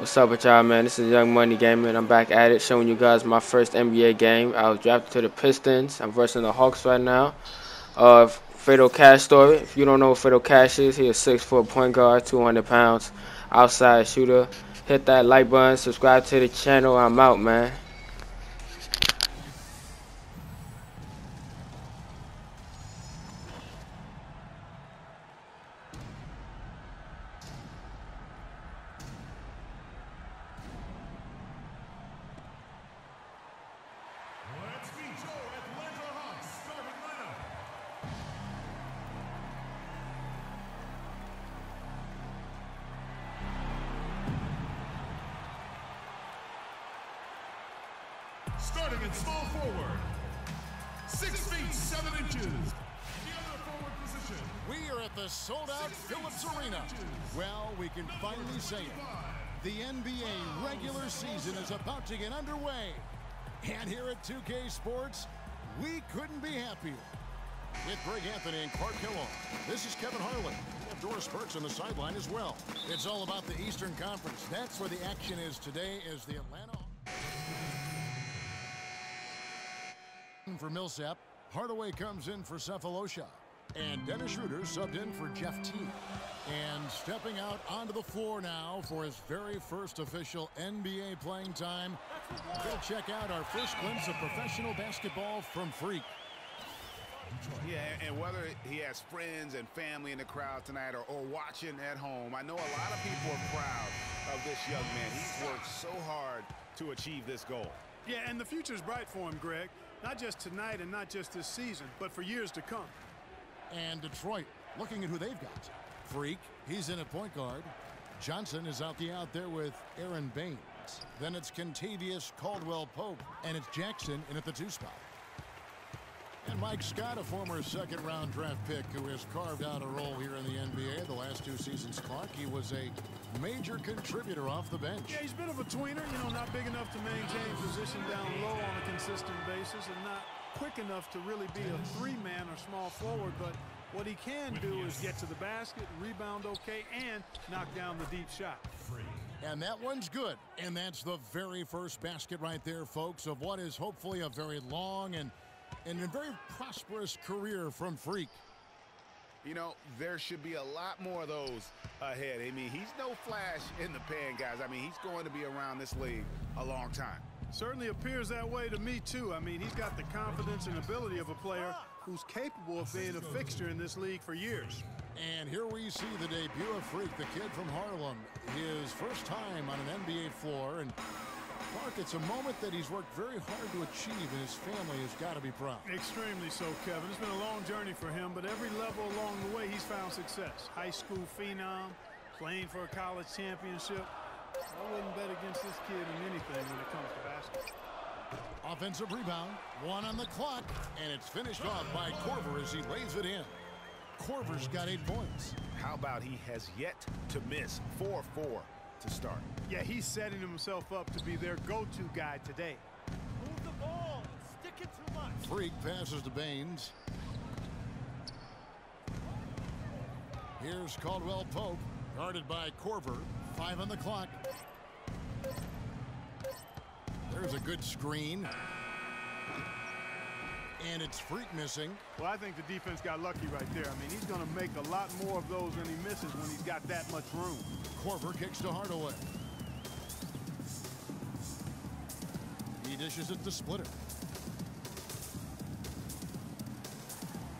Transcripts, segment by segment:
What's up with y'all, man? This is Young Money Gaming. I'm back at it, showing you guys my first NBA game. I was drafted to the Pistons. I'm versing the Hawks right now. Fredo Cash story. If you don't know what Fredo Cash is, he's a 6-foot point guard, 200 pounds, outside shooter. Hit that like button, subscribe to the channel. I'm out, man. Starting in small forward, 6 feet 7 inches. The other forward position. We are at the sold-out Phillips Arena. Well, we can finally say it. The NBA regular season is about to get underway. And here at 2K Sports, we couldn't be happier. With Greg Anthony and Clark Kellogg, this is Kevin Harlan. We have Doris Burks on the sideline as well. It's all about the Eastern Conference. That's where the action is today as the Atlanta... For Millsap, Hardaway comes in for Cephalosha, and Dennis Schroeder subbed in for Jeff Teague. And stepping out onto the floor now for his very first official NBA playing time, we'll check out our first glimpse of professional basketball from Freak. Yeah, and whether he has friends and family in the crowd tonight or watching at home, I know a lot of people are proud of this young man. He's worked so hard to achieve this goal. Yeah, and the future's bright for him, Greg. Not just tonight and not just this season, but for years to come. And Detroit, looking at who they've got. Freak, he's in at point guard. Johnson is out there with Aaron Baines. Then it's Kentavious Caldwell-Pope, and it's Jackson in at the 2 spot. And Mike Scott, a former second-round draft pick who has carved out a role here in the NBA the last 2 seasons. Clark, he was a major contributor off the bench. Yeah, he's a bit of a tweener, not big enough to maintain position down low on a consistent basis and not quick enough to really be a 3-man or small forward, but what he can do is get to the basket, rebound okay, and knock down the deep shot. And that one's good. And that's the very first basket right there, folks, of what is hopefully a very long and a very prosperous career from Freak. You know, there should be a lot more of those ahead. I mean, he's no flash in the pan, guys. I mean, he's going to be around this league a long time. Certainly appears that way to me, too. I mean, he's got the confidence and ability of a player who's capable of being a fixture in this league for years. And here we see the debut of Freak, the kid from Harlem. His first time on an NBA floor. And Clark, it's a moment that he's worked very hard to achieve, and his family has got to be proud. Extremely so, Kevin. It's been a long journey for him, but every level along the way, he's found success. High school phenom, playing for a college championship. I wouldn't bet against this kid in anything when it comes to basketball. Offensive rebound, 1 on the clock, and it's finished off by Korver as he lays it in. Korver's got 8 points. How about he has yet to miss 4-4 to start? Yeah, he's setting himself up to be their go-to guy today. Move the ball. Stick it too much. Freak passes to Baines. Here's Caldwell-Pope, guarded by Korver. 5 on the clock. There's a good screen. And it's Freak missing. Well, I think the defense got lucky right there. I mean, he's going to make a lot more of those than he misses when he's got that much room. Korver kicks to Hardaway. He dishes it to Splitter.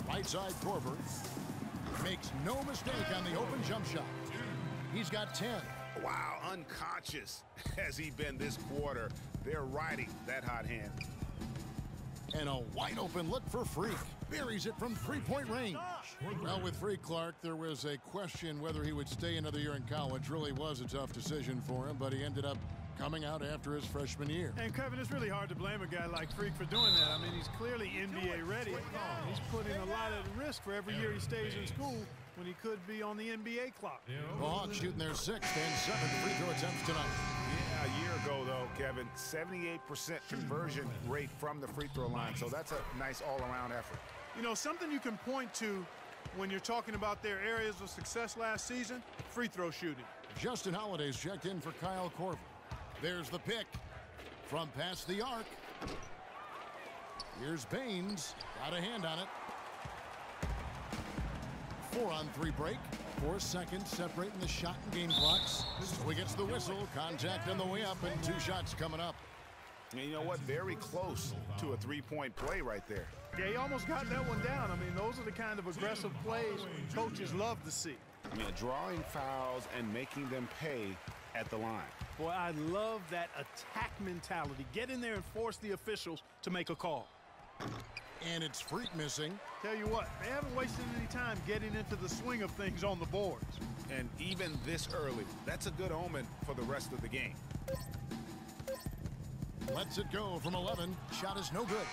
Right side Korver makes no mistake on the open jump shot. He's got 10. Wow, unconscious has he been this quarter. They're riding that hot hand. And a wide open look for Freak. Buries it from 3-point range. Well, with Freak, Clark, there was a question whether he would stay another year in college. Really was a tough decision for him, but he ended up coming out after his freshman year. And Kevin, it's really hard to blame a guy like Freak for doing that. I mean, he's clearly NBA ready. He's putting a lot at risk for every year he stays in school when he could be on the NBA clock. The Hawks shooting their 6th and 7th free throw attempts tonight. Yeah, a year ago, though, Kevin, 78% conversion rate from the free throw line. So that's a nice all-around effort. You know, something you can point to when you're talking about their areas of success last season, free throw shooting. Justin Holiday's checked in for Kyle Korver. There's the pick from past the arc. Here's Baines. Got a hand on it. 4-on-3 break. 4 seconds separating the shot and game clocks. So he gets the whistle. Contact on the way up and 2 shots coming up. And you know what? Very close to a 3-point play right there. Yeah, he almost got that one down. I mean, those are the kind of aggressive plays coaches love to see. Yeah, drawing fouls and making them pay at the line. Boy, I love that attack mentality. Get in there and force the officials to make a call. And it's Freak missing. Tell you what, they haven't wasted any time getting into the swing of things on the boards. And even this early, that's a good omen for the rest of the game. Lets it go from 11. Shot is no good.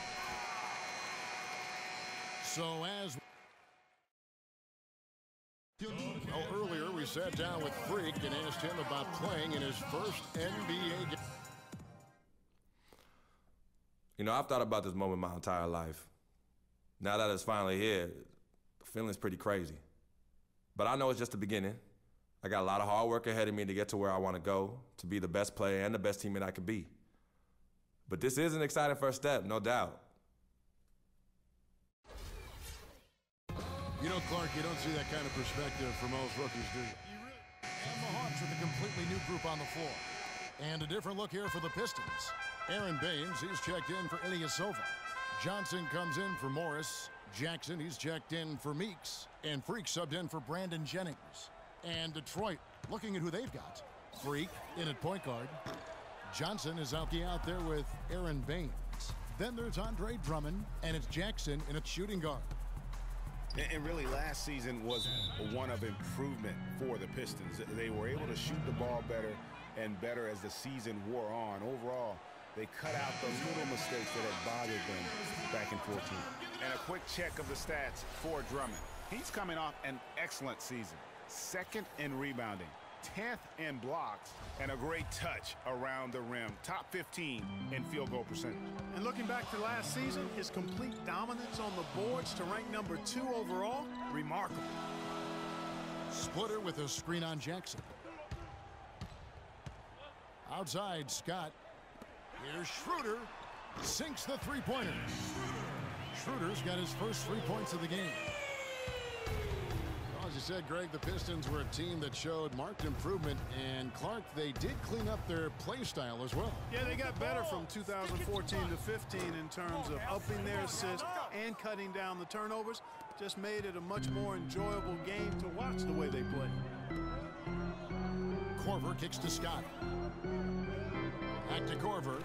So as earlier we sat down with Freak and asked him about playing in his first NBA game. You know, I've thought about this moment my entire life. Now that it's finally here, the feeling's pretty crazy. But I know it's just the beginning. I got a lot of hard work ahead of me to get to where I want to go, to be the best player and the best teammate I can be. But this is an exciting first step, no doubt. You know, Clark, you don't see that kind of perspective from most rookies, do you? And the Hawks with a completely new group on the floor. And a different look here for the Pistons. Aaron Baines, he's checked in for Ilyasova. Johnson comes in for Morris. Jackson, he's checked in for Meeks. And Freak subbed in for Brandon Jennings. And Detroit, looking at who they've got. Freak in at point guard. Johnson is out there with Aaron Baines. Then there's Andre Drummond, and it's Jackson in at shooting guard. And really, last season was one of improvement for the Pistons. They were able to shoot the ball better and better as the season wore on. Overall, they cut out the little mistakes that had bothered them back in 14. And a quick check of the stats for Drummond. He's coming off an excellent season. 2nd in rebounding, 10th in blocks, and a great touch around the rim. Top 15 in field goal percentage. And looking back to last season, his complete dominance on the boards to rank number 2 overall, remarkable. Splitter with a screen on Jackson. Outside, Scott. Here's Schroeder. Sinks the three-pointer. Schroeder's got his first 3 points of the game. As you said, Greg, the Pistons were a team that showed marked improvement, and Clark, they did clean up their play style as well. Yeah, they got better from 2014 to 15 in terms of upping their assists and cutting down the turnovers. Just made it a much more enjoyable game to watch the way they play. Korver kicks to Scott. Back to Korver.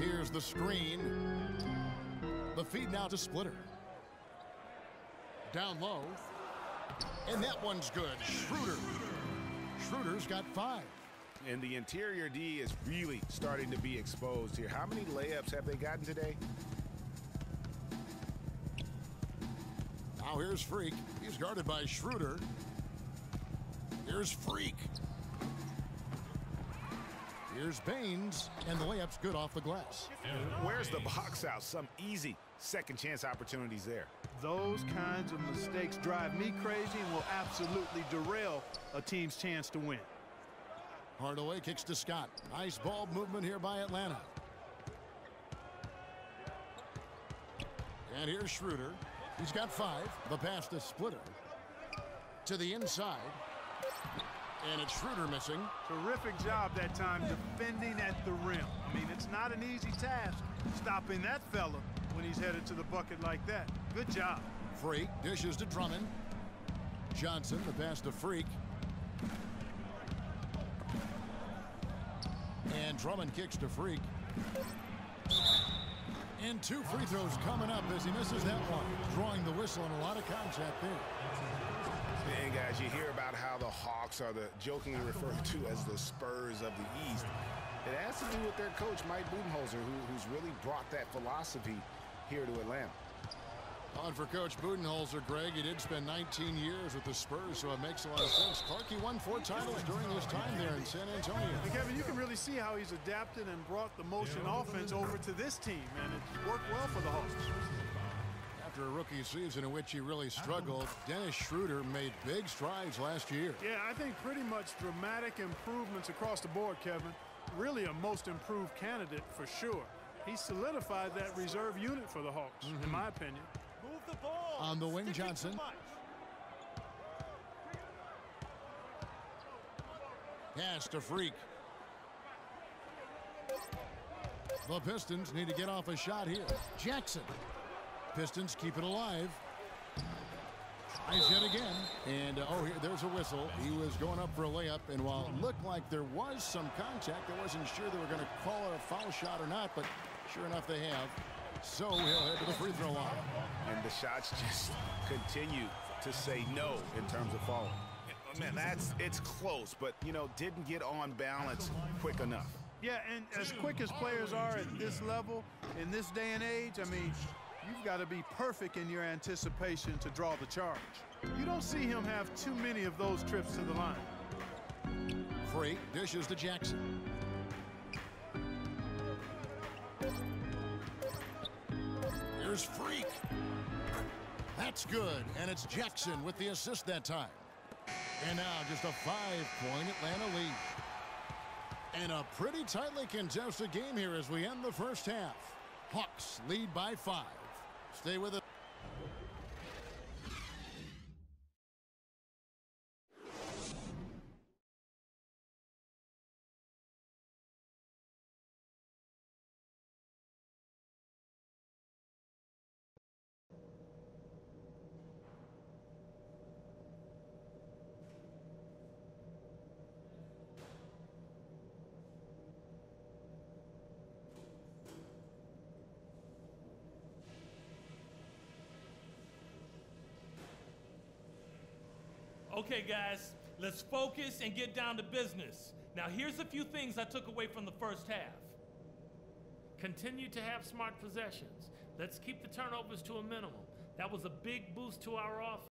Here's the screen. The feed now to Splitter. Down low. And that one's good. Schroeder. Schroeder's got 5. And the interior D is really starting to be exposed here. How many layups have they gotten today? Now here's Freak. He's guarded by Schroeder. Here's Freak. Here's Baines. And the layup's good off the glass. Where's the box out? Some easy second chance opportunities there. Those kinds of mistakes drive me crazy and will absolutely derail a team's chance to win. Hardaway kicks to Scott. Nice ball movement here by Atlanta. And here's Schroeder. He's got 5. The pass to Splitter. To the inside. And it's Schroeder missing. Terrific job that time defending at the rim. I mean, it's not an easy task stopping that fella when he's headed to the bucket like that. Good job. Freak dishes to Drummond. Johnson, the pass to Freak. And Drummond kicks to Freak. And 2 free throws coming up as he misses that one. Drawing the whistle and a lot of contact there. And guys, you hear about how the Hawks are the jokingly referred to as the Spurs of the East. It has to do with their coach, Mike Budenholzer, who's really brought that philosophy here to Atlanta. On for Coach Budenholzer, Greg, he did spend 19 years with the Spurs, so it makes a lot of sense. Clark, he won 4 titles during his time there in San Antonio. And Kevin, you can really see how he's adapted and brought the motion offense over to this team, and it worked well for the Hawks. After a rookie season in which he really struggled, Dennis Schroeder made big strides last year. Yeah, I think pretty much dramatic improvements across the board, Kevin. Really a most improved candidate for sure. He solidified that reserve unit for the Hawks, in my opinion. Move the ball. On the wing, Stick it Johnson. too much. Pass to Freak. The Pistons need to get off a shot here. Jackson. Pistons keep it alive. Tries yet again. And, there's a whistle. He was going up for a layup, and while it looked like there was some contact, I wasn't sure they were going to call it a foul shot or not, but sure enough they have. So he'll head to the free throw line. And the shots just continue to say no in terms of falling. Man, it's close, but, didn't get on balance quick enough. Yeah, and as quick as players are at this level, in this day and age, I mean, you've got to be perfect in your anticipation to draw the charge. You don't see him have too many of those trips to the line. Freak dishes to Jackson. Here's Freak. That's good, and it's Jackson with the assist that time. And now just a 5-point Atlanta lead. And a pretty tightly contested game here as we end the first half. Hawks lead by 5. Stay with us. Okay, guys, let's focus and get down to business. Now, here's a few things I took away from the first half. Continue to have smart possessions. Let's keep the turnovers to a minimum. That was a big boost to our offense.